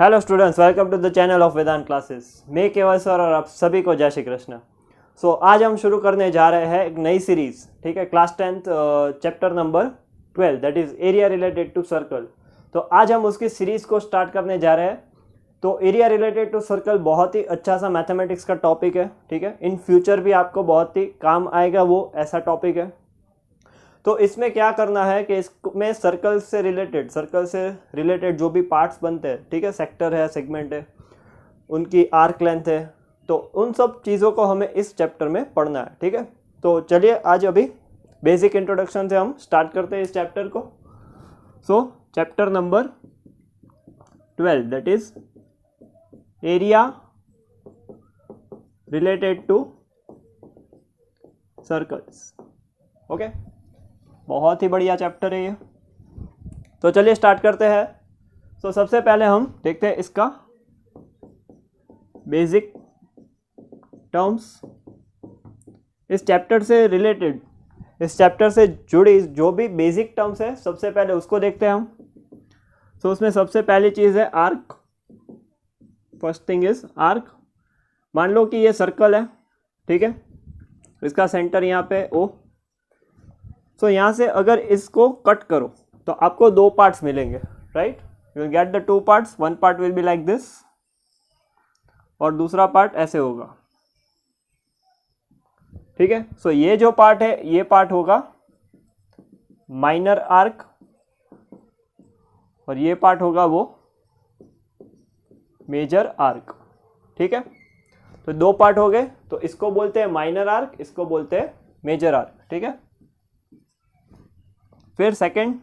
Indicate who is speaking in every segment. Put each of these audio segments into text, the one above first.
Speaker 1: Hello students, welcome to the channel of Vedant classes. मैं Keval sir और आप सभी को जय श्री कृष्ण। आज हम शुरू करने जा रहे हैं एक नई सीरीज, ठीक है, class 10th chapter number 12 that is area related to circle. तो आज हम उसकी सीरीज को स्टार्ट करने जा रहे हैं। तो एरिया रिलेटेड टू सर्कल बहुत ही अच्छा सा मैथमेटिक्स का टॉपिक है, ठीक है, इन फ्यूचर भी आपको बहुत ही काम आएगा वो ऐसा टॉपिक है। तो इसमें क्या करना है कि इसमें सर्कल से रिलेटेड जो भी पार्ट्स बनते हैं, ठीक है, सेक्टर है, सेगमेंट है, उनकी आर्क लेंथ है, तो उन सब चीज़ों को हमें इस चैप्टर में पढ़ना है, ठीक है। तो चलिए आज अभी बेसिक इंट्रोडक्शन से हम स्टार्ट करते हैं इस चैप्टर को। Chapter number 12 that is area related to circles. Okay, बहुत ही बढ़िया चैप्टर है ये। तो चलिए स्टार्ट करते हैं। सबसे पहले हम देखते हैं इसका बेसिक टर्म्स। इस चैप्टर से रिलेटेड, इस चैप्टर से जुड़ी जो भी बेसिक टर्म्स है सबसे पहले उसको देखते हैं हम। उसमें सबसे पहली चीज़ है arc. First thing is arc. मान लो कि ये सर्कल है, ठीक है, इसका सेंटर यहाँ पे ओ। यहाँ से अगर इसको कट करो तो आपको दो पार्ट्स मिलेंगे, right. You will get the two parts, one part will be like this और दूसरा पार्ट ऐसे होगा, ठीक है। ये जो पार्ट है ये पार्ट होगा माइनर आर्क और ये पार्ट होगा वो मेजर आर्क, ठीक है। तो दो पार्ट हो गए, तो इसको बोलते हैं माइनर आर्क, इसको बोलते हैं मेजर आर्क, ठीक है। फिर सेकंड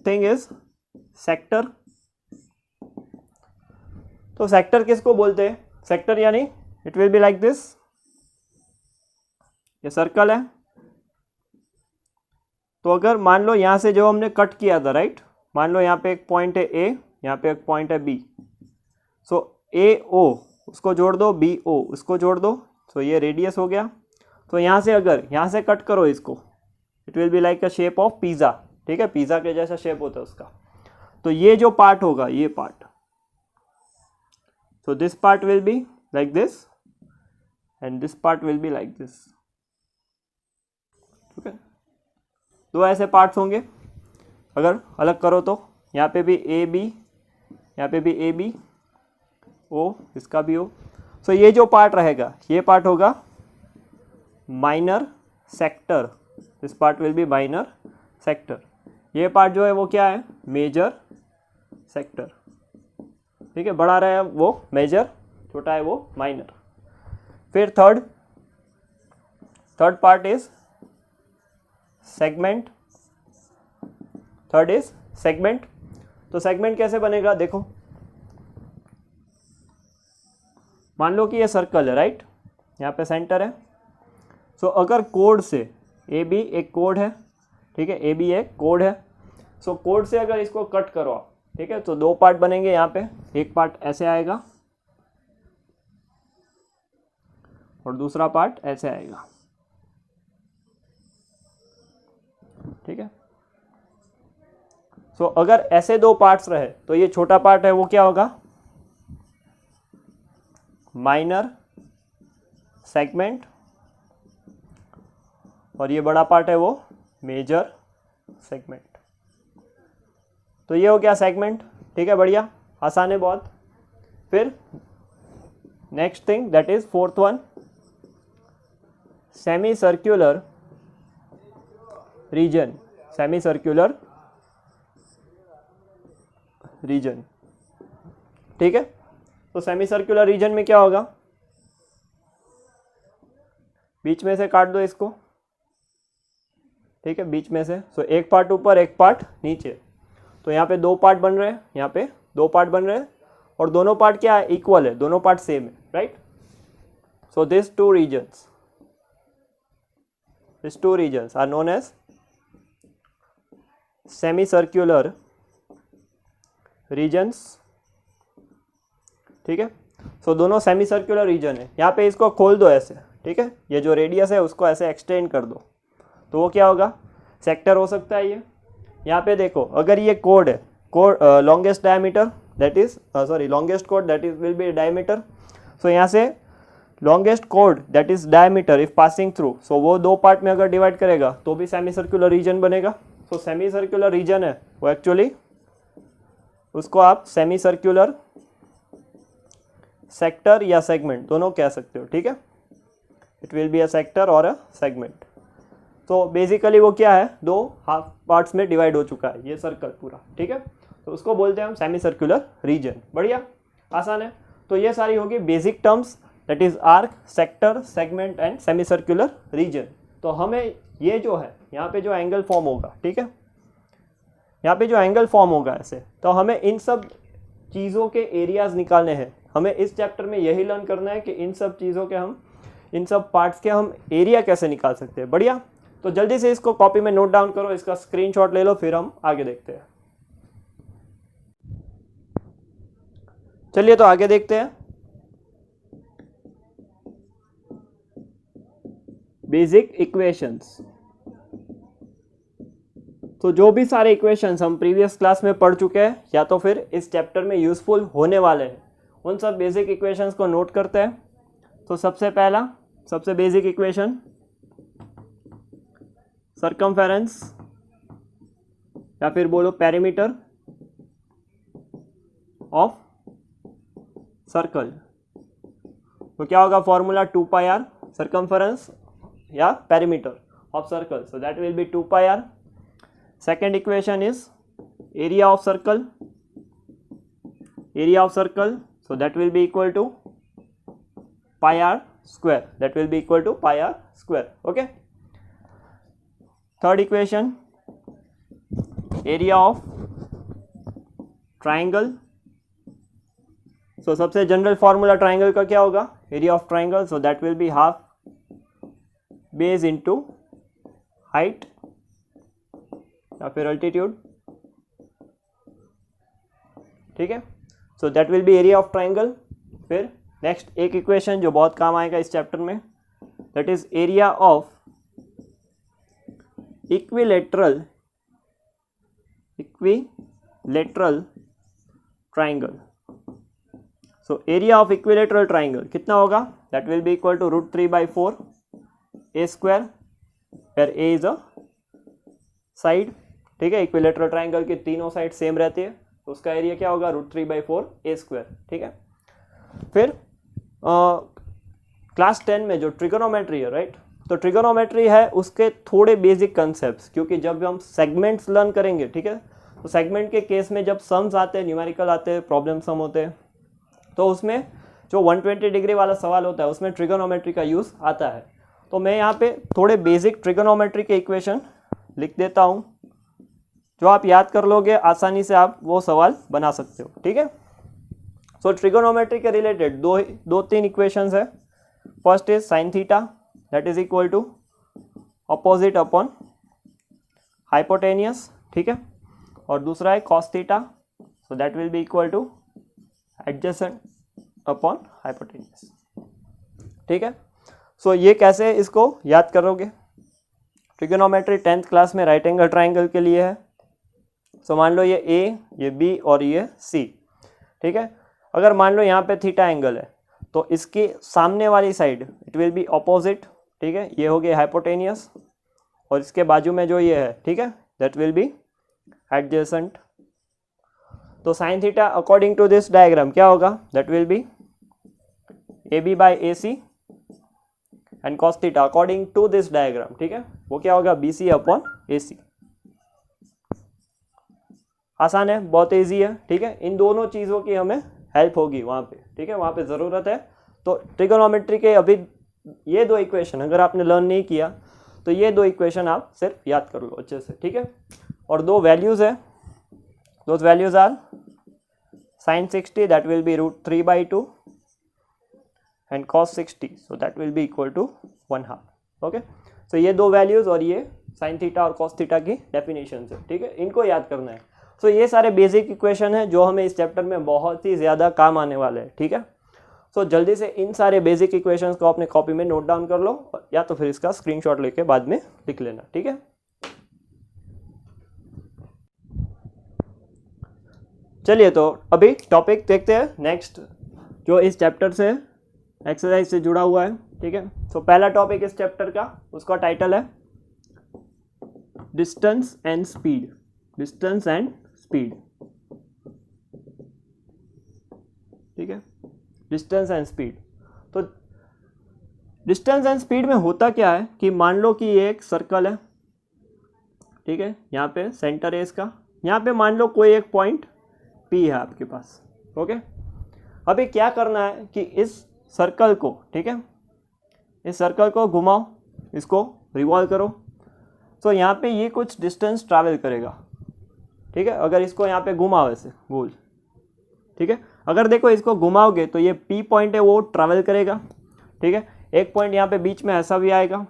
Speaker 1: थिंग इज सेक्टर। तो सेक्टर किसको बोलते हैं? सेक्टर यानी it will be like this. ये सर्कल है, तो अगर मान लो यहां से जो हमने कट किया था, राइट, मान लो यहाँ पे एक पॉइंट है ए, यहाँ पे एक पॉइंट है बी। ए ओ उसको जोड़ दो, बी ओ उसको जोड़ दो, ये रेडियस हो गया। तो यहाँ से अगर यहाँ से कट करो इसको, it will be like a shape of pizza, ठीक है, पिज़्ज़ा के जैसा शेप होता है उसका। तो ये जो पार्ट होगा, ये part, this part will be like this and this part will be like this, ठीक है। दो ऐसे पार्ट्स होंगे। अगर अलग करो तो यहाँ पे भी ए बी, यहाँ पे भी ए बी, ओ, इसका भी ओ। ये जो पार्ट रहेगा ये पार्ट होगा minor sector, this part will be minor sector. ये पार्ट जो है वो क्या है? मेजर सेक्टर, ठीक है। बड़ा रहा है वो मेजर, छोटा है वो माइनर। फिर third part is segment. Third is segment. तो सेगमेंट कैसे बनेगा? देखो, मान लो कि ये सर्कल है, राइट, यहाँ पे सेंटर है। अगर कोड से ए बी एक कोड है, ठीक है, ए बी एक कोड है। कोड से अगर इसको कट करो आप, ठीक है, तो दो पार्ट बनेंगे यहाँ पे। एक पार्ट ऐसे आएगा और दूसरा पार्ट ऐसे आएगा, ठीक है। अगर ऐसे दो पार्ट्स रहे तो ये छोटा पार्ट है वो क्या होगा? माइनर सेगमेंट, और ये बड़ा पार्ट है वो मेजर सेगमेंट। तो ये हो गया सेगमेंट, ठीक है, बढ़िया, आसान है बहुत। फिर next thing that is fourth one, semi circular region. Semi circular region, ठीक है। सेमी सर्क्यूलर रीजन में क्या होगा? बीच में से काट दो इसको, ठीक है, बीच में से। एक पार्ट ऊपर, एक पार्ट नीचे। तो यहाँ पे दो पार्ट बन रहे हैं, यहाँ पे दो पार्ट बन रहे हैं, और दोनों पार्ट क्या है? इक्वल है, दोनों पार्ट सेम है, right. This two regions are known as semi circular regions, ठीक है। दोनों सेमी सर्क्यूलर रीजन है। यहाँ पे इसको खोल दो ऐसे, ठीक है, ये जो रेडियस है उसको ऐसे एक्सटेंड कर दो, तो वो क्या होगा? सेक्टर हो सकता है ये। यहाँ पे देखो, अगर ये कोड है, longest diameter, that is longest chord, that is will be diameter. So यहाँ से longest chord that is diameter if passing through, so वो दो पार्ट में अगर डिवाइड करेगा तो भी सेमी सर्कुलर रीजन बनेगा. सो सेमी सर्कुलर रीजन है वो एक्चुअली उसको आप सेमी सर्कुलर सेक्टर या सेगमेंट दोनों कह सकते हो. ठीक है, it will be a sector और अ सेगमेंट. तो बेसिकली वो क्या है, दो हाफ पार्ट्स में डिवाइड हो चुका है ये सर्कल पूरा. ठीक है, तो उसको बोलते हैं हम सेमी सर्कुलर रीजन. बढ़िया, आसान है. तो ये सारी होगी basic terms, that is arc, sector, segment and semi circular region. तो हमें ये जो है यहाँ पे जो एंगल फॉर्म होगा, ठीक है, यहाँ पे जो एंगल फॉर्म होगा ऐसे, तो हमें इन सब चीज़ों के एरियाज निकालने हैं. हमें इस चैप्टर में यही लर्न करना है कि इन सब चीज़ों के हम, इन सब पार्ट्स के हम एरिया कैसे निकाल सकते हैं. बढ़िया, तो जल्दी से इसको कॉपी में नोट डाउन करो, इसका स्क्रीनशॉट ले लो, फिर हम आगे देखते हैं. चलिए तो आगे देखते हैं. Basic equations. तो जो भी सारे इक्वेशंस हम प्रीवियस क्लास में पढ़ चुके हैं या तो फिर इस चैप्टर में यूजफुल होने वाले हैं, उन सब बेसिक इक्वेशंस को नोट करते हैं. तो सबसे पहला, सबसे बेसिक इक्वेशन, सर्कमफेरेंस या फिर बोलो पेरीमीटर ऑफ सर्कल. तो क्या होगा फॉर्मूला, 2 पाई आर सर्कमफेरेंस या perimeter of circle. So that will be 2 pi R. Second equation is area of circle, so that will be equal to pi r square, that will be equal to pi r square. Okay. Third equation, area of triangle. So सबसे general formula triangle का क्या होगा, area of triangle, so that will be half base into height या फिर altitude. ठीक है, so that will be area of triangle. फिर next एक इक्वेशन जो बहुत काम आएगा इस चैप्टर में, that is area of equilateral triangle. So area of equilateral triangle कितना होगा, that will be equal to √3/4 a square, where a is a side. ठीक है, इक्विलेटरल ट्राइंगल की तीनों साइड सेम रहती है, तो उसका एरिया क्या होगा, √3/4 a स्क्वायर. ठीक है, फिर क्लास 10 में जो ट्रिगोनोमेट्री है, राइट, तो ट्रिगोनोमेट्री है उसके थोड़े बेसिक कंसेप्ट्स, क्योंकि जब हम सेगमेंट्स लर्न करेंगे, ठीक है, तो सेगमेंट के केस में जब सम्स आते हैं, न्यूमेरिकल आते हैं, प्रॉब्लम सम होते हैं, तो उसमें जो 120 डिग्री वाला सवाल होता है उसमें ट्रिगोनोमेट्री का यूज़ आता है. तो मैं यहाँ पे थोड़े बेसिक ट्रिगोनोमेट्री के इक्वेशन लिख देता हूँ, जो आप याद कर लोगे आसानी से आप वो सवाल बना सकते हो. ठीक है, सो ट्रिगोनोमेट्री के रिलेटेड दो तीन इक्वेशंस है. First is sine theta, that is equal to opposite upon hypotenuse. ठीक है, और दूसरा है cos theta, so that will be equal to adjacent upon hypotenuse. ठीक है, सो ये कैसे इसको याद करोगे, ट्रिगोनोमेट्री 10th क्लास में राइट एंगल ट्राइंगल के लिए है. सो मान लो ये ए, ये बी और ये सी. ठीक है, अगर मान लो यहाँ पे थीटा एंगल है तो इसकी सामने वाली side it will be opposite. ठीक है, ये हो गया हाइपोटेनियस, और इसके बाजू में जो ये है, ठीक है, दैट विल बी एडजेसेंट. तो sine theta according to this diagram क्या होगा, that will be A B by A C, and cos theta according to this diagram, ठीक है, वो क्या होगा, बी सी अपॉन ए सी. आसान है, बहुत ईजी है. ठीक है, इन दोनों चीज़ों की हमें हेल्प होगी वहाँ पे. ठीक है, वहाँ पे ज़रूरत है. तो ट्रिगोनोमेट्री के अभी ये दो इक्वेशन अगर आपने लर्न नहीं किया तो ये दो इक्वेशन आप सिर्फ याद कर लो अच्छे से. ठीक है, और दो वैल्यूज़ है, those values are sine 60, that will be √3/2 and cos 60, so that will be equal to 1/2. Okay, so ये दो वैल्यूज़ और ये साइन थीटा और कॉस थीटा की डेफिनेशन है. ठीक है, इनको याद करना है. सो ये सारे बेसिक इक्वेशन हैं जो हमें इस चैप्टर में बहुत ही ज़्यादा काम आने वाले हैं. ठीक है, सो जल्दी से इन सारे बेसिक इक्वेशंस को अपने कॉपी में नोट डाउन कर लो, या तो फिर इसका स्क्रीनशॉट लेके बाद में लिख लेना. ठीक है, चलिए तो अभी टॉपिक देखते हैं नेक्स्ट जो इस चैप्टर से एक्सरसाइज से जुड़ा हुआ है, ठीक है। तो पहला टॉपिक इस चैप्टर का, उसका टाइटल है distance and speed. Distance and speed, ठीक है, डिस्टेंस एंड स्पीड। तो डिस्टेंस एंड स्पीड में होता क्या है कि मान लो कि ये एक सर्कल है, ठीक है, यहाँ पे सेंटर है इसका, यहाँ पे मान लो कोई एक पॉइंट P है आपके पास, ओके। अभी क्या करना है कि इस सर्कल को, ठीक है, इस सर्कल को घुमाओ, इसको रिवॉल्व करो। तो यहाँ पे ये कुछ डिस्टेंस ट्रैवल करेगा, ठीक है। अगर इसको यहाँ पे घुमाओ ऐसे गोल, ठीक है, अगर देखो इसको घुमाओगे तो ये P पॉइंट है वो ट्रैवल करेगा, ठीक है। एक पॉइंट यहाँ पे बीच में ऐसा भी आएगा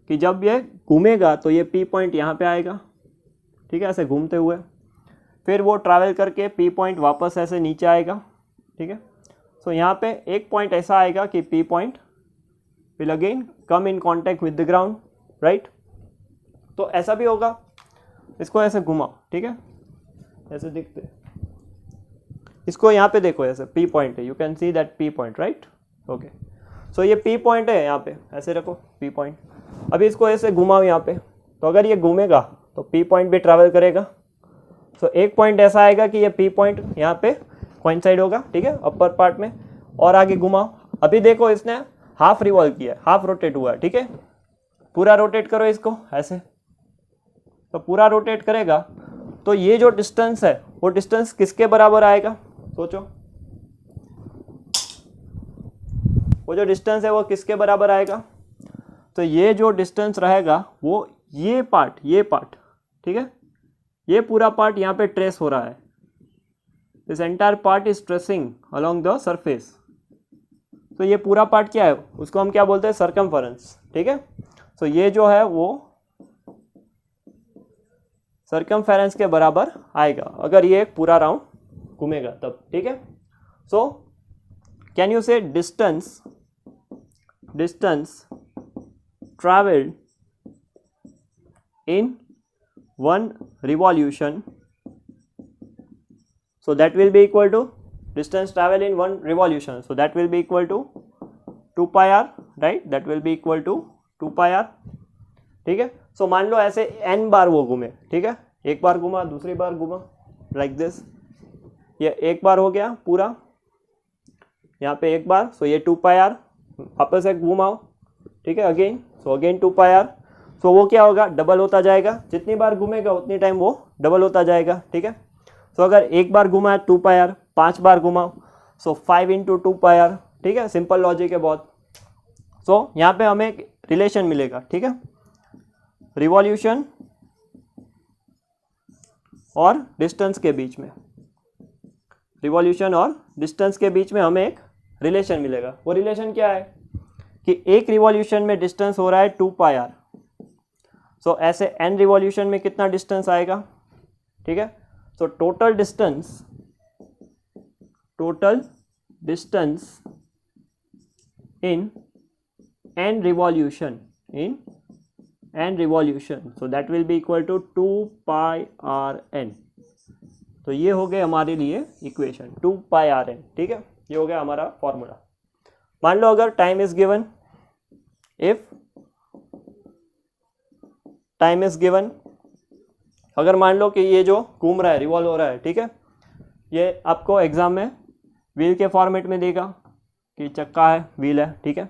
Speaker 1: कि जब ये घूमेगा तो ये P पॉइंट यहाँ पे आएगा, ठीक है, ऐसे घूमते हुए। फिर वो ट्रैवल करके P पॉइंट वापस ऐसे नीचे आएगा, ठीक है। सो यहाँ पे एक पॉइंट ऐसा आएगा कि P point will again come in contact with the ground, right. तो ऐसा भी होगा, इसको ऐसे घुमाओ, ठीक है, ऐसे दिखते, इसको यहाँ पे देखो ऐसे P पॉइंट है, you can see that P point, right, okay. So ये P पॉइंट है, यहाँ पे ऐसे रखो P पॉइंट। अभी इसको ऐसे घुमाओ यहाँ पे, तो अगर ये घूमेगा तो P पॉइंट भी ट्रैवल करेगा। सो एक पॉइंट ऐसा आएगा कि ये P पॉइंट यहाँ पे कोइंसाइड होगा, ठीक है, अपर पार्ट में। और आगे घुमाओ, अभी देखो इसने हाफ रिवॉल्व किया है, हाफ रोटेट हुआ है, ठीक है। पूरा रोटेट करो इसको ऐसे, तो पूरा रोटेट करेगा तो ये जो डिस्टेंस है वो डिस्टेंस किसके बराबर आएगा, सोचो। वो जो डिस्टेंस है वो किसके बराबर आएगा, तो ये जो डिस्टेंस रहेगा वो ये पार्ट, ठीक है, ये पूरा पार्ट यहाँ पे ट्रेस हो रहा है, this entire part is tracing along the surface. तो ये पूरा पार्ट क्या है, उसको हम क्या बोलते हैं, सर्कमफरेंस, ठीक है। तो ये जो है वो सर्कमफेरेंस के बराबर आएगा अगर ये एक पूरा राउंड घूमेगा तब, ठीक है। सो कैन यू से distance travelled in one revolution, so that will be equal to distance travel in one revolution, so that will be equal to 2 pi r, right, that will be equal to 2 pi r, ठीक है। सो मान लो ऐसे n बार वो घूमे, ठीक है, एक बार घूमा, दूसरी बार घूमा, लाइक दिस, ये एक बार हो गया पूरा, यहाँ पे एक बार, सो ये 2 pi r, वापस एक घुमाओ, ठीक है, again, so again 2 pi r। सो वो क्या होगा, डबल होता जाएगा, जितनी बार घूमेगा उतनी टाइम वो डबल होता जाएगा, ठीक है। सो अगर एक बार घुमा 2 pi r, 5 बार घुमाओ, सो 5 × 2 pi r, ठीक है, सिंपल लॉजिक है बहुत। सो यहाँ पे हमें एक रिलेशन मिलेगा, ठीक है, रिवॉल्यूशन और डिस्टेंस के बीच में, रिवॉल्यूशन और डिस्टेंस के बीच में हमें एक रिलेशन मिलेगा। वो रिलेशन क्या है कि एक रिवॉल्यूशन में डिस्टेंस हो रहा है 2 pi r, सो ऐसे n रिवॉल्यूशन में कितना डिस्टेंस आएगा, ठीक है। So total distance in n revolution, so that will be equal to 2 pi r n। तो ये हो गए हमारे लिए इक्वेशन 2 pi r n, ठीक है, ये हो गया हमारा फॉर्मूला। मान लो अगर time is given, if time is given, अगर मान लो कि ये जो घूम रहा है, रिवॉल्व हो रहा है, ठीक है, ये आपको एग्जाम में व्हील के फॉर्मेट में देगा कि चक्का है, व्हील है, ठीक है।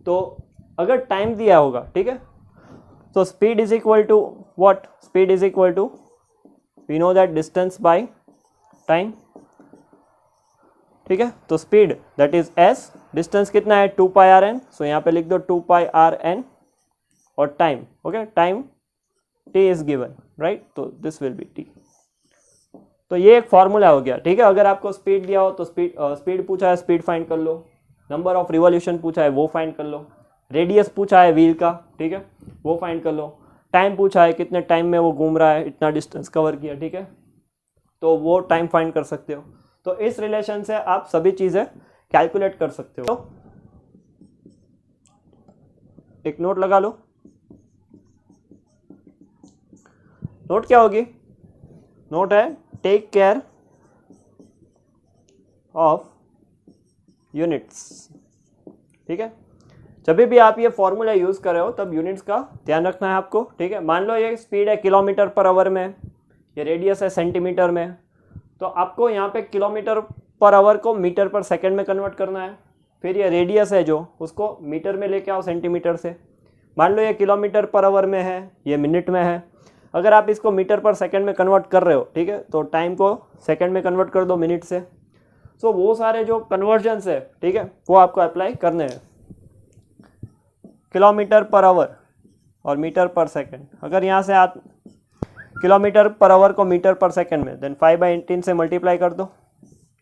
Speaker 1: तो अगर टाइम दिया होगा, ठीक है, तो speed is equal to what, speed is equal to, we know that distance by time, ठीक है। तो speed that is S, distance कितना है 2 pi r n, सो यहाँ पे लिख दो 2 pi r n, और time, okay, time t is given, right, तो दिस विल बी t। तो ये एक फॉर्मूला हो गया, ठीक है। अगर आपको स्पीड दिया हो तो स्पीड पूछा है, स्पीड फाइंड कर लो, नंबर ऑफ रिवॉल्यूशन पूछा है वो फाइंड कर लो, रेडियस पूछा है व्हील का, ठीक है, वो फाइंड कर लो, टाइम पूछा है कितने टाइम में वो घूम रहा है, इतना डिस्टेंस कवर किया, ठीक है, तो वो टाइम फाइंड कर सकते हो। तो इस रिलेशन से आप सभी चीज़ें कैलकुलेट कर सकते हो। तो एक नोट लगा लो, नोट क्या होगी, नोट है टेक केयर ऑफ यूनिट्स, ठीक है। जब भी आप ये फॉर्मूला यूज कर रहे हो तब यूनिट्स का ध्यान रखना है आपको, ठीक है। मान लो ये स्पीड है किलोमीटर पर आवर में, ये रेडियस है सेंटीमीटर में, तो आपको यहाँ पे किलोमीटर पर आवर को मीटर पर सेकंड में कन्वर्ट करना है। फिर ये रेडियस है जो उसको मीटर में लेके आओ सेंटीमीटर से। मान लो ये किलोमीटर पर आवर में है, ये मिनट में है। अगर आप इसको मीटर पर सेकंड में कन्वर्ट कर रहे हो, ठीक है, तो टाइम को सेकंड में कन्वर्ट कर दो मिनट से। सो वो सारे जो कन्वर्जन्स है, ठीक है, वो आपको अप्लाई करने हैं। किलोमीटर पर आवर और मीटर पर सेकंड, अगर यहाँ से आप किलोमीटर पर आवर को मीटर पर सेकंड में, देन 5/18 से मल्टीप्लाई कर दो।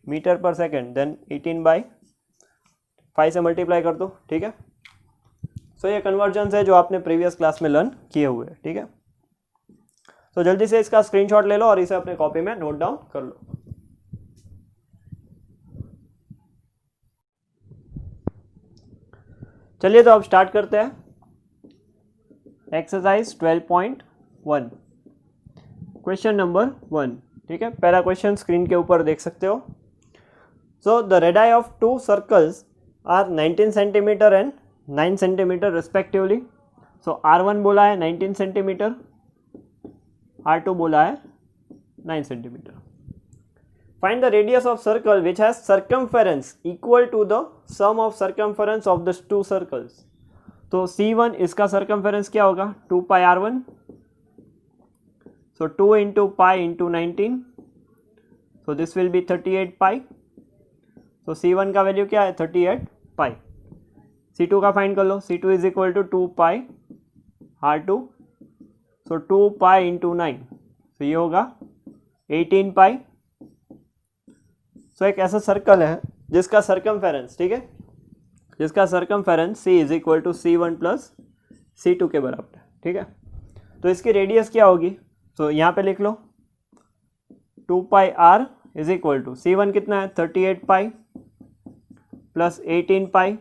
Speaker 1: मीटर पर सेकंड देन 18/5 से मल्टीप्लाई कर दो, ठीक है। सो ये कन्वर्जन्स है जो आपने प्रीवियस क्लास में लर्न किए हुए हैं, ठीक है। तो जल्दी से इसका स्क्रीनशॉट ले लो और इसे अपने कॉपी में नोट डाउन कर लो। चलिए तो अब स्टार्ट करते हैं एक्सरसाइज 12.1 क्वेश्चन नंबर 1, ठीक है। पहला क्वेश्चन स्क्रीन के ऊपर देख सकते हो। So the radii of 2 circles are 19 centimetre and 9 centimetre respectively. So R1 बोला है 19 सेंटीमीटर, R2 बोला है 9 centimetre. Find the radius of circle which has circumference equal to the sum of circumference of the 2 circles. तो C1 इसका circumference क्या होगा 2 pi R1, so 2 into pi into 19, so this will be 38 pi. So C1 का value क्या है 38 pi. C2 का find कर लो, C2 is equal to 2 pi R2, so 2 pi into 9, so ये होगा 18 pi. तो एक ऐसा सर्कल है जिसका सरकमफेरेंस, ठीक है, जिसका circumference C is equal to C1 plus C2 के बराबर है, ठीक है। तो इसकी रेडियस क्या होगी, तो यहाँ पे लिख लो 2 pi R is equal to C1 कितना है 38 pi plus 18 pi,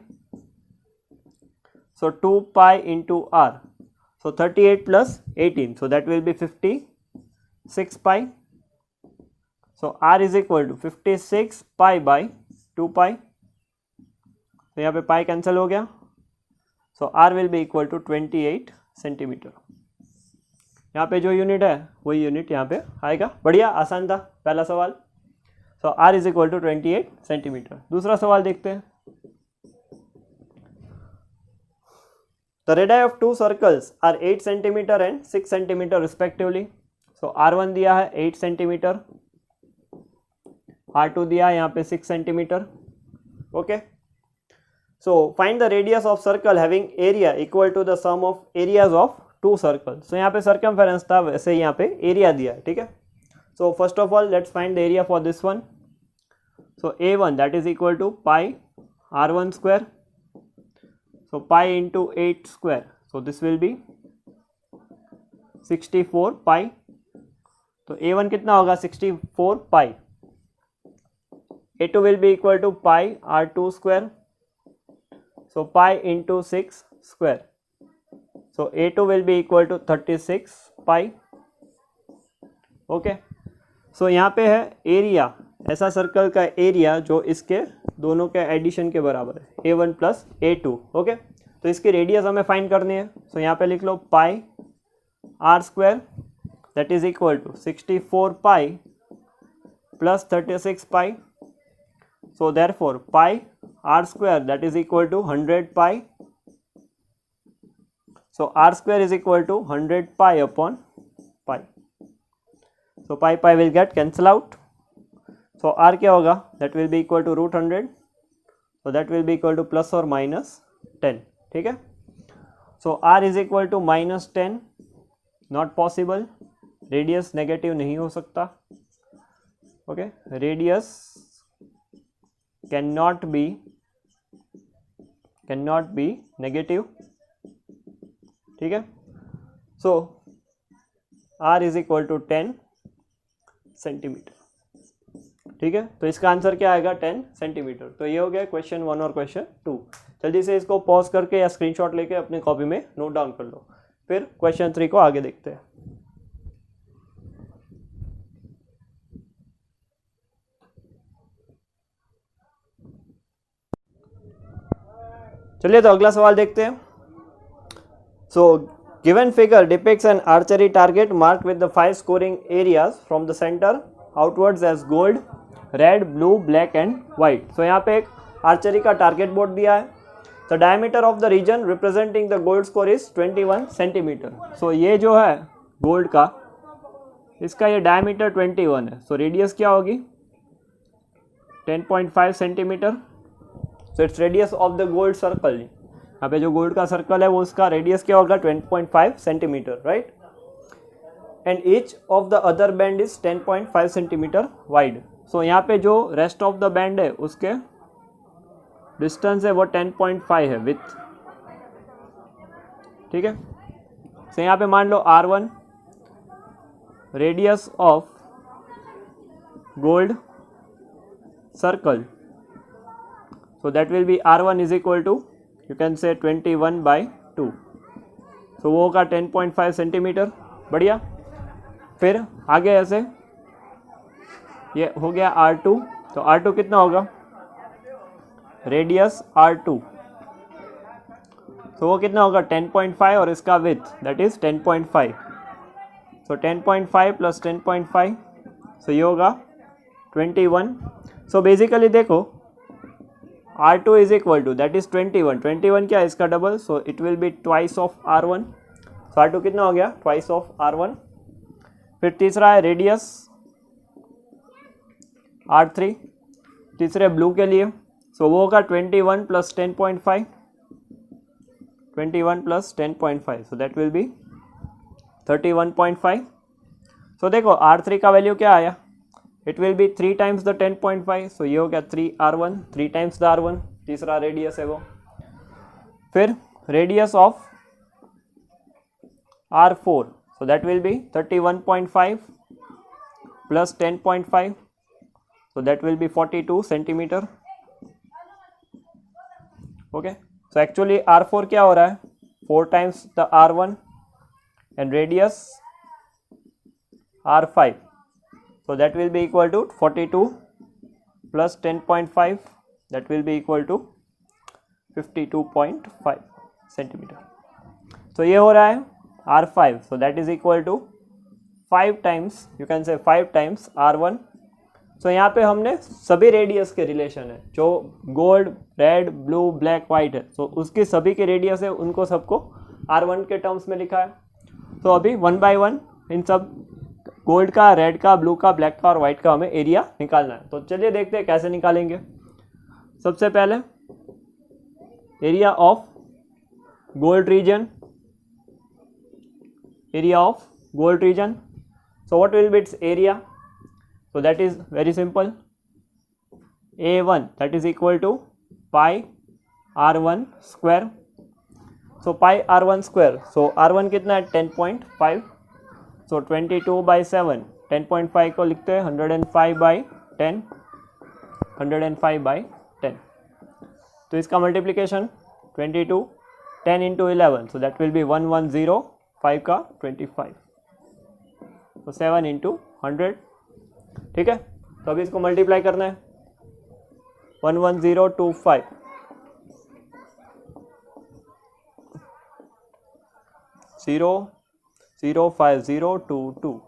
Speaker 1: so 2 pi into R, so 38 plus 18, so that will be 56 pi. So R is equal to 56 pi by 2 pi. तो यहाँ पे pi कैंसिल हो गया, so R will be equal to 28 centimetre. यहाँ पे जो unit है वही यूनिट यहाँ पे आएगा। बढ़िया, आसान था पहला सवाल। so R is equal to 28 centimetre. दूसरा सवाल देखते हैं। The radii of 2 circles are 8 centimetre and 6 centimetre respectively. so R1 दिया है 8 सेंटीमीटर, R2 दिया है यहाँ पे 6 centimetre, okay. So find the radius of circle having area equal to the sum of areas of 2 circle. So यहाँ पे circumference था, वैसे यहाँ पे एरिया दिया है, ठीक है। So first of all let's find the area for this one. So A1 that is equal to pi R1 square, so pi into 8 square, so this will be 64 pi. तो A1 कितना होगा 64 पाई। A2 will be equal to pi R2 square, so pi into 6 square, so A2 will be equal to 36 pi, okay. so यहाँ पे है area, ऐसा circle का area जो इसके दोनों के एडिशन के बराबर है A1 प्लस A2, ओके। तो इसकी रेडियस हमें फाइंड करनी है, so यहाँ पे लिख लो pi R square that is equal to 64 pi plus 36 pi. So therefore pi R square that is equal to 100 pi. So R square is equal to 100 pi upon pi. So pi will get cancel out. So R क्या होगा that will be equal to root 100. So that will be equal to plus or minus 10, ठीक है। So R is equal to minus 10, not possible. Radius negative नहीं हो सकता, okay. Radius cannot be negative, ठीक है। so R is equal to 10 centimetre, ठीक है। तो इसका आंसर क्या आएगा 10 सेंटीमीटर। तो ये हो गया क्वेश्चन 1 और क्वेश्चन 2। जल्दी से इसको पॉज करके या स्क्रीनशॉट लेके अपनी कॉपी में नोट डाउन कर लो, फिर क्वेश्चन 3 को आगे देखते हैं। चलिए तो अगला सवाल देखते हैं. So given figure depicts an archery target marked with the 5 scoring areas from the center outwards as gold, red, blue, black and white. So यहाँ पे एक आर्चरी का टारगेट बोर्ड दिया है. The diameter of the region representing the gold score is 21 centimetre. So ये जो है gold का, इसका ये डायमीटर 21 है. So रेडियस क्या होगी 10.5 centimetre. So it's radius of the gold circle. यहाँ पे जो गोल्ड का सर्कल है वो उसका रेडियस क्या होगा 10.5 centimetre, right. And each of the other band is 10.5 centimetre wide. So यहाँ पे जो रेस्ट ऑफ द बैंड है उसके डिस्टेंस है वो 10.5 है विथ. ठीक है. सो यहाँ पे मान लो R1 radius of gold circle. So that will be R1 is equal to you can say 21/2. So वो होगा 10.5 सेंटीमीटर. बढ़िया. फिर आगे ऐसे ये हो गया R2. तो R2 कितना होगा रेडियस R2. तो वो कितना होगा 10.5 और इसका with that is 10.5. So 10.5 plus 10.5 सो ये होगा 21. सो बेसिकली देखो R2 is equal to that is 21. 21 क्या है इसका double. So it will be twice of R1. So R2 कितना हो गया ट्वाइस ऑफ R1. फिर तीसरा है रेडियस R3 तीसरे ब्लू के लिए. सो वो होगा 21 plus 10.5. 21 plus 10.5 so that will B 31.5. सो देखो R3 का वैल्यू क्या आया. It will B 3 times the 10.5. सो ये हो गया 3R1 3 टाइम्स द R1 तीसरा रेडियस है वो. फिर radius of R4 so that will B 31.5 plus 10.5 so that will B 42 centimetre. Okay. So actually R4 क्या हो रहा है 4 times the R1 and radius R5. So that will be equal to 42 plus 10.5 that will be equal to 52.5 centimetre. तो ये हो रहा है R5. So that is equal to 5 times you can say 5 times R1. So यहाँ पे हमने सभी radius के रिलेशन है जो gold red blue black white है. So उसकी सभी के रेडियस है उनको सबको R1 के टर्म्स में लिखा है. तो अभी 1 by 1 इन सब गोल्ड का रेड का ब्लू का ब्लैक का और वाइट का हमें एरिया निकालना है. तो चलिए देखते हैं कैसे निकालेंगे. सबसे पहले area of gold region. Area of gold region. So what will be its area. So that is very simple. A1 that is equal to pi R1 square. So pi R1 square. So R1 कितना है 10.5. सो 22/7 10.5 को लिखते हैं 105/10 105/10. तो इसका multiplication 22 10 into 11 so that will B 1105 का 25. तो 7 into 100. ठीक है. तो अभी इसको मल्टीप्लाई करना है 11025 05022.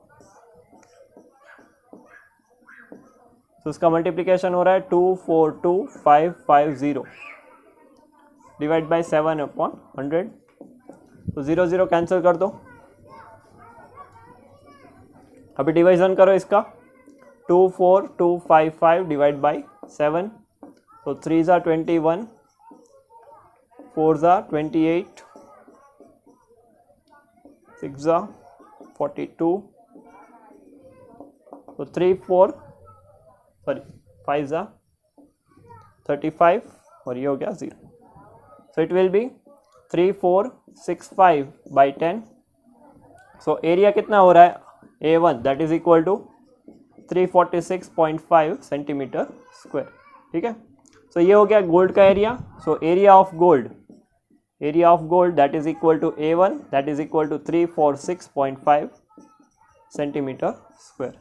Speaker 1: तो इसका मल्टीप्लिकेशन हो रहा है 242550 डिवाइड बाई 7/100. तो 0 0 कैंसिल कर दो. अभी डिवाइजन करो इसका 24255 डिवाइड बाई 7. तो 3 ज़ा 21 4 ज़ा 28 6 ज़ा 42. तो 5 ज़ा 35 और ये हो गया 0. So it will be 3465/10. So area कितना हो रहा है A1 that is equal to 346.5 centimetre square. ठीक है. सो ये हो गया गोल्ड का area. So area of gold that is equal to A1 that is equal to 346.5 centimetre square.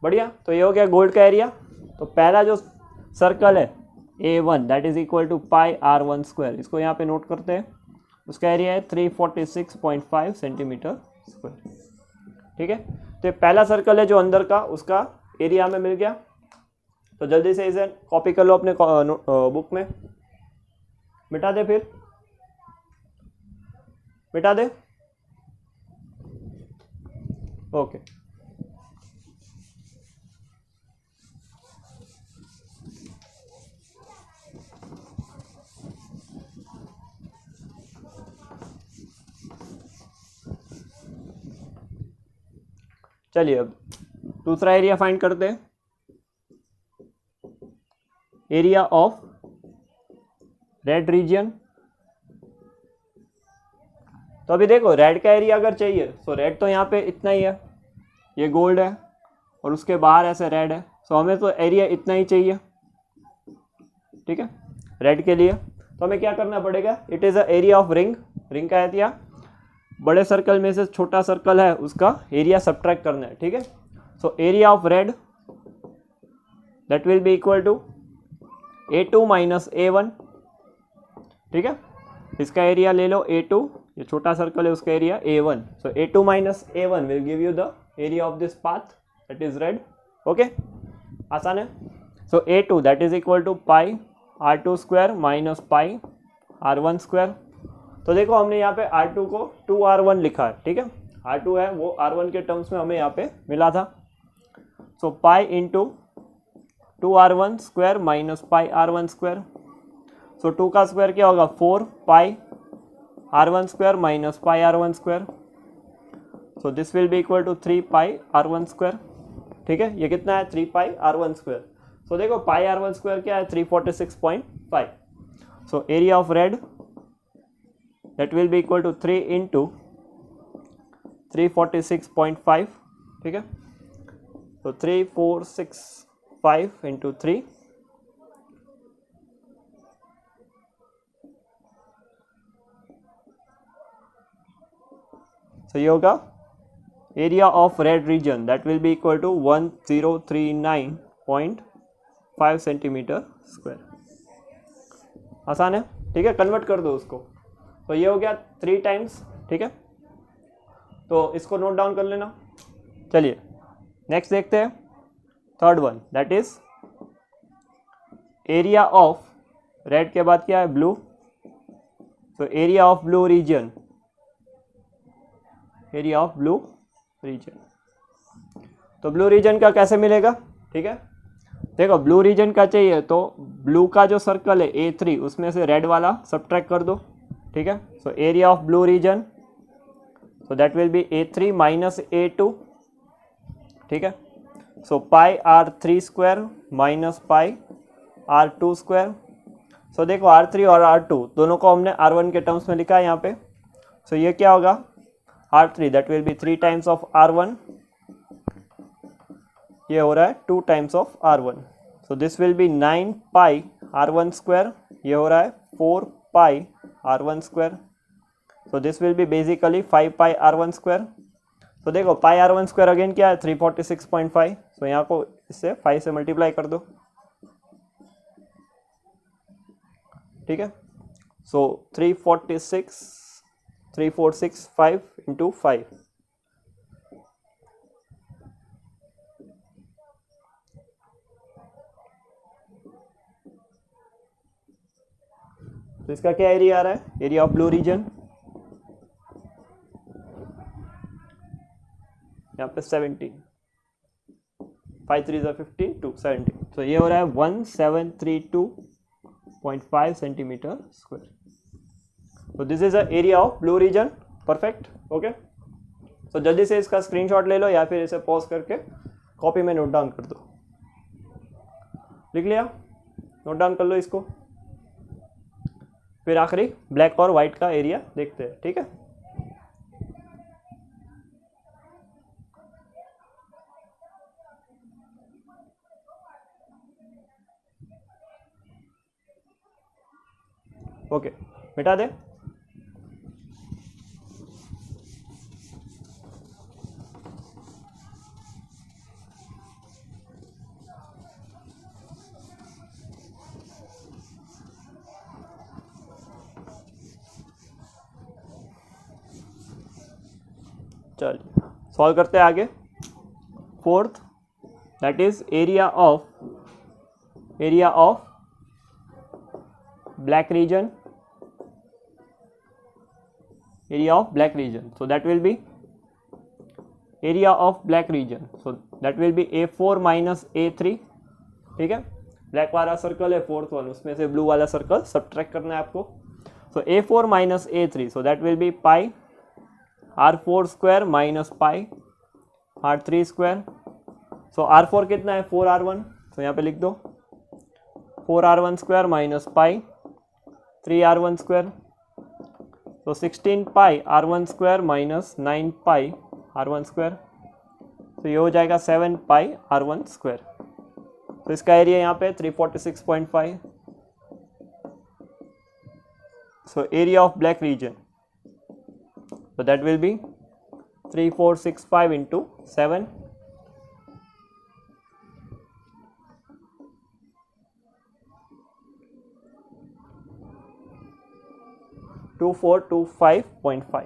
Speaker 1: बढ़िया. तो ये हो गया गोल्ड का एरिया. तो पहला जो सर्कल है A1 that is equal to pi R1 square, इसको यहाँ पे नोट करते हैं। उसका एरिया है 346.5 सेंटीमीटर स्क्वायर। ठीक है, तो ये पहला सर्कल है जो अंदर का, उसका एरिया हमें मिल गया। तो जल्दी से इसे कॉपी कर लो अपने बुक में, मिटा दे, फिर मिटा दे। ओके, चलिए अब दूसरा एरिया फाइंड करते हैं। Area of red reason. तो अभी देखो रेड का एरिया अगर चाहिए तो रेड तो यहाँ पे इतना ही है, ये गोल्ड है और उसके बाहर ऐसे रेड है, सो हमें तो एरिया इतना ही चाहिए। ठीक है, रेड के लिए तो हमें क्या करना पड़ेगा, it is a area of ring. Ring का एरिया बड़े सर्कल में से छोटा सर्कल है उसका एरिया सब्ट्रैक्ट करना है। ठीक है, so area of red that will be equal to A2 minus A1। ठीक है, इसका एरिया ले लो A2, ये छोटा सर्कल है उसका area A1, so A2 minus A1 will give you the area of this path that is red. Okay, आसान है। So A2 that is equal to pi R2 square minus pi R1 square. तो देखो हमने यहाँ पे R2 को 2R1 लिखा है। ठीक है, R2 है वो R1 के टर्म्स में हमें यहाँ पे मिला था। So pi into 2R1 square minus pi R1 square. So 2 का स्क्वायर क्या होगा, 4 pi R1 square minus pi R1 square. So this will be equal to 3 pi R1 square. ठीक है, ये कितना है, 3 पाई R1 स्क्वायर। सो देखो पाई R1 square क्या है, 346.5। So area of red that will be equal to 3 into 346.5। ठीक है, तो 346.5 into 3, so ये होगा area of red region that will be equal to 1039.5 centimetre square. आसान है। ठीक है, कन्वर्ट कर दो उसको, तो ये हो गया 3 टाइम्स। ठीक है, तो इसको नोट डाउन कर लेना। चलिए नेक्स्ट देखते हैं, third one that is area of red के बाद क्या है, ब्लू। तो area of blue region, area of blue region. तो ब्लू रीजन का कैसे मिलेगा। ठीक है, देखो ब्लू रीजन का चाहिए तो ब्लू का जो सर्कल है A3 उसमें से रेड वाला सब्ट्रैक्ट कर दो। ठीक है, so area of blue region, so that will be A3 minus A2। ठीक है, so pi R3 square minus pi R2 square. So देखो R3 और R2 दोनों को हमने R1 के टर्म्स में लिखा है यहाँ पे। सो ये क्या होगा, R3 that will B 3 times of R1, ये हो रहा है 2 times of R1। So this will be 9 pi R1 square, ये हो रहा है 4 pi R1 square. So this will B basically 5 pi R1 square. तो देखो पाई R1 स्क्वायर अगेन क्या है, 346.5। सो यहाँ को इससे 5 से मल्टीप्लाई कर दो। ठीक है, सो 346.5 इंटू 5, तो इसका क्या एरिया आ रहा है, एरिया ऑफ ब्लू रीजन यहाँ पे 17, 5 3 15 2 17। तो ये हो रहा है 1732.5 सेंटीमीटर स्क्वायर। तो this is the area of blue region. Perfect. Okay, तो जल्दी से इसका स्क्रीनशॉट ले लो या फिर इसे पॉज करके कॉपी में नोट डाउन कर दो। लिख लिया, नोट डाउन कर लो इसको। फिर आखिरी ब्लैक और वाइट का एरिया देखते हैं। ठीक है, ओके, मिटा दे। चलिए सॉल्व करते हैं आगे। Fourth that is area of black region, area of black region. So that will be area of black region. So that will be A4 minus A3. ठीक है, ब्लैक वाला सर्कल है फोर्थ वन, उसमें से blue वाला circle subtract करना है आपको. So A4 minus A3, so that will be pi R4 square minus pi R3 square. So R4 कितना है 4R1, तो यहाँ पे लिख दो 4R1 square minus pi 3R1 square. So 16 pi R1 square minus 9 pi R1 square. तो ये हो जाएगा 7 pi R1 square. तो इसका एरिया यहाँ पे 346.5. So area of black region, so that will be 3465 into 7. To 2425.5.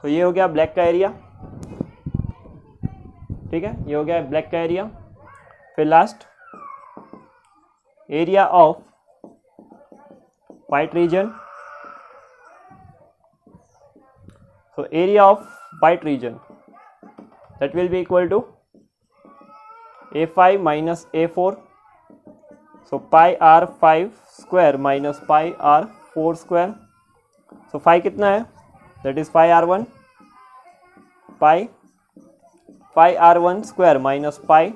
Speaker 1: तो ये हो गया ब्लैक का एरिया. ठीक है, ये हो गया ब्लैक का एरिया. फिर last area of white region. So area of white region that will be equal to A5 minus A4. So pi R5 square minus pi R4 square. So phi कितना है, that is pi R1, pi R1 square minus pi,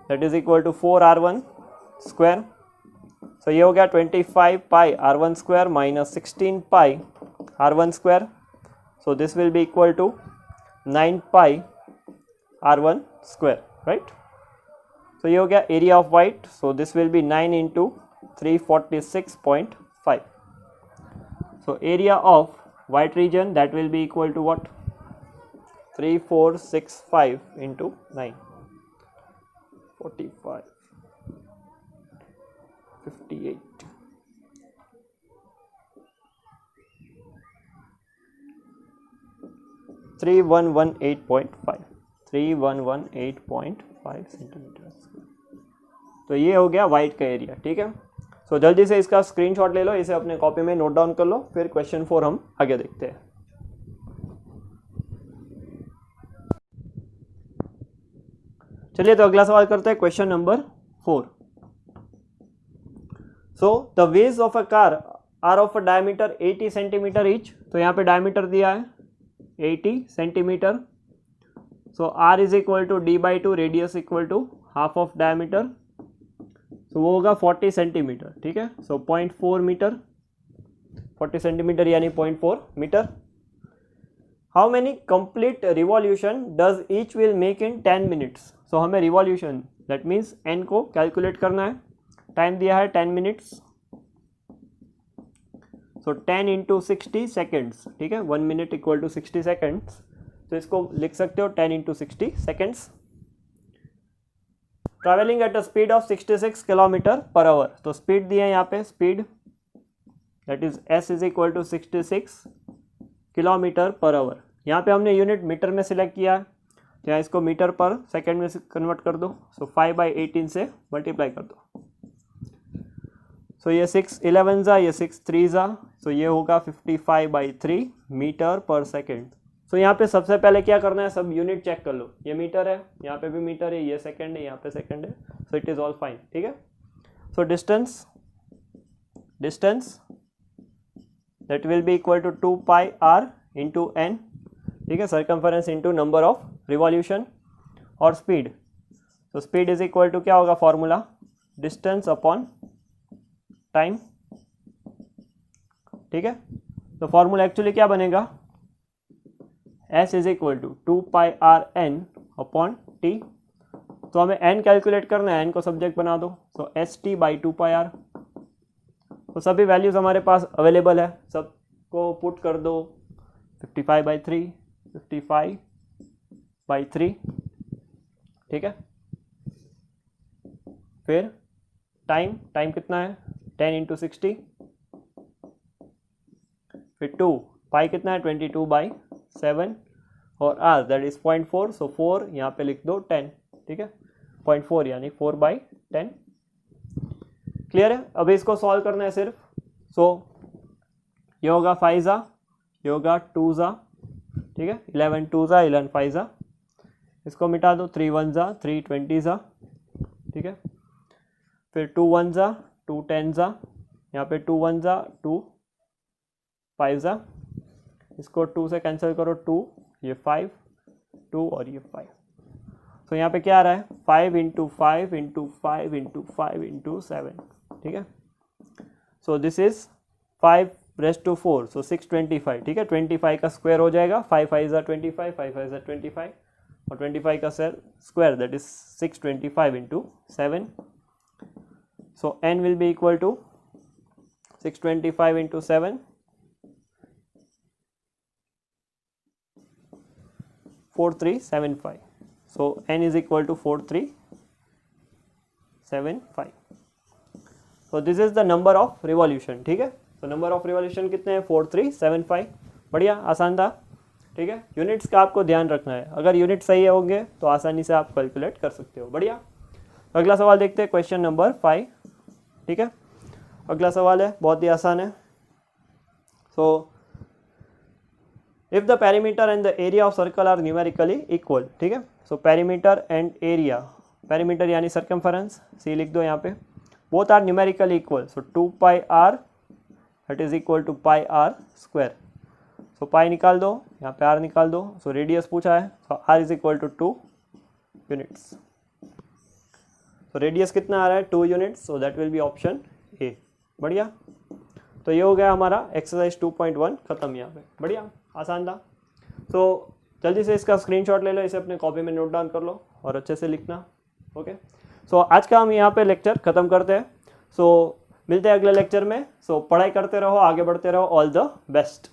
Speaker 1: that is equal to 4R1 square. So ये हो गया 25 pi R1 square minus 16 pi R1 square. So this will be equal to 9 pi R1 square, right? So ये हो गया area of white. So this will be 9 into 346.5. So area of white region that will be equal to what, 3465 into 9, 45, 58. Three one one 311.5 centimetre. तो ये हो गया white का area. ठीक है, सो जल्दी से इसका स्क्रीनशॉट ले लो, इसे अपने कॉपी में नोट डाउन कर लो. फिर क्वेश्चन 4 हम आगे देखते हैं. चलिए तो अगला सवाल करते हैं, question number 4. So the wheels of a car are of a diameter 80 centimetre each. तो यहाँ पे डायमीटर दिया है 80 centimetre. So R is equal to D/2, radius equal to half of diameter. तो वो होगा 40 सेंटीमीटर. ठीक है, सो 0.4 मीटर, 40 सेंटीमीटर यानी 0.4 metre. How many complete revolution does each wheel make in 10 minutes. So हमें रिवॉल्यूशन दैट मीन्स n को calculate करना है. टाइम दिया है 10 मिनट्स. सो 10 into 60 सेकेंड्स. ठीक है, 1 मिनट इक्वल टू 60 सेकेंड्स. तो इसको लिख सकते हो 10 into 60 seconds. Travelling at a speed of 66 kilometre per hour. तो स्पीड दिया है यहाँ पे, speed that is S is equal to 66 kilometre per hour. यहाँ पे हमने यूनिट मीटर में सिलेक्ट किया है, तो यहाँ इसको मीटर पर सेकेंड में कन्वर्ट कर दो. सो 5/18 से मल्टीप्लाई कर दो. सो ये 6 11 जा, ये 6 3 जा, सो ये होगा 55/3 मीटर पर सेकेंड. सो यहाँ पे सबसे पहले क्या करना है, सब यूनिट चेक कर लो. ये मीटर है, यहाँ पे भी मीटर है, ये सेकंड है, यहाँ पे सेकंड है. So it is all fine. ठीक है, so distance that will be equal to 2 pi R into n. ठीक है, circumference into number of revolution. और स्पीड, तो स्पीड इज इक्वल टू क्या होगा फॉर्मूला, डिस्टेंस अपॉन टाइम. ठीक है, तो फॉर्मूला एक्चुअली क्या बनेगा, S is equal to 2 pi R n upon T. तो हमें n कैलकुलेट करना है, n को सब्जेक्ट बना दो. सो ST/2 pi R. तो सभी वैल्यूज़ हमारे पास अवेलेबल है, सबको पुट कर दो. 55/3, 55/3. ठीक है, फिर टाइम कितना है, 10 into 60. फिर 2, पाई कितना है 22/7 और r दैट इज 0.4, सो 4 यहाँ पे लिख दो 10, ठीक है 0.4 यानी 4/10। क्लियर है? अभी इसको सॉल्व करना है सिर्फ। सो ये होगा 5 ज़ा, ये होगा 2 ज़ा, ठीक है 11 2 ज़ा 11 5 ज़ा, इसको मिटा दो 3 1 ज़ा 3 20 ज़ा, ठीक है फिर 2 1 ज़ा 2 10 ज़ा, यहाँ पे 2 1 ज़ा 2 5 ज़ा, इसको 2 से कैंसिल करो 2, ये 5 2 और ये 5। तो यहाँ पे क्या आ रहा है 5 इंटू 5 इंटू 5 इंटू 5 इंटू 7, ठीक है। So this is 5 raised to 4, so 625, ठीक है 25 का स्क्वायर हो जाएगा, 5 5 ज़ा 25 5 5 ज़ा 25 और 25 का square that is 625 into 7। So n will be equal to 625 into 7 4375, so n is equal to 4375. so this is the number of revolution, ठीक है। so number of revolution कितने हैं 4375, बढ़िया आसान था, ठीक है। यूनिट्स का आपको ध्यान रखना है, अगर यूनिट सही होंगे तो आसानी से आप कैलकुलेट कर सकते हो, बढ़िया। अगला सवाल देखते हैं, क्वेश्चन नंबर 5, ठीक है। अगला सवाल है बहुत ही आसान है। सो if the perimeter and the area of circle are numerically equal, ठीक है। So perimeter and area, perimeter यानी सर्कमफरेंस, सी लिख दो यहाँ पे, both are numerically equal, so 2 pi R that is equal to pi R square. So pi निकाल दो, यहाँ पे आर निकाल दो, सो रेडियस पूछा है, so R is equal to 2 units. So radius कितना आ रहा है 2 units, so that will be option A, बढ़िया। तो ये हो गया हमारा एक्सरसाइज 2.1 खत्म यहाँ पे, बढ़िया आसान था। तो जल्दी से इसका स्क्रीनशॉट ले लो, इसे अपने कॉपी में नोट डाउन कर लो और अच्छे से लिखना, ओके। सो आज का हम यहाँ पे लेक्चर ख़त्म करते हैं। सो मिलते हैं अगले लेक्चर में। सो पढ़ाई करते रहो, आगे बढ़ते रहो, ऑल द बेस्ट।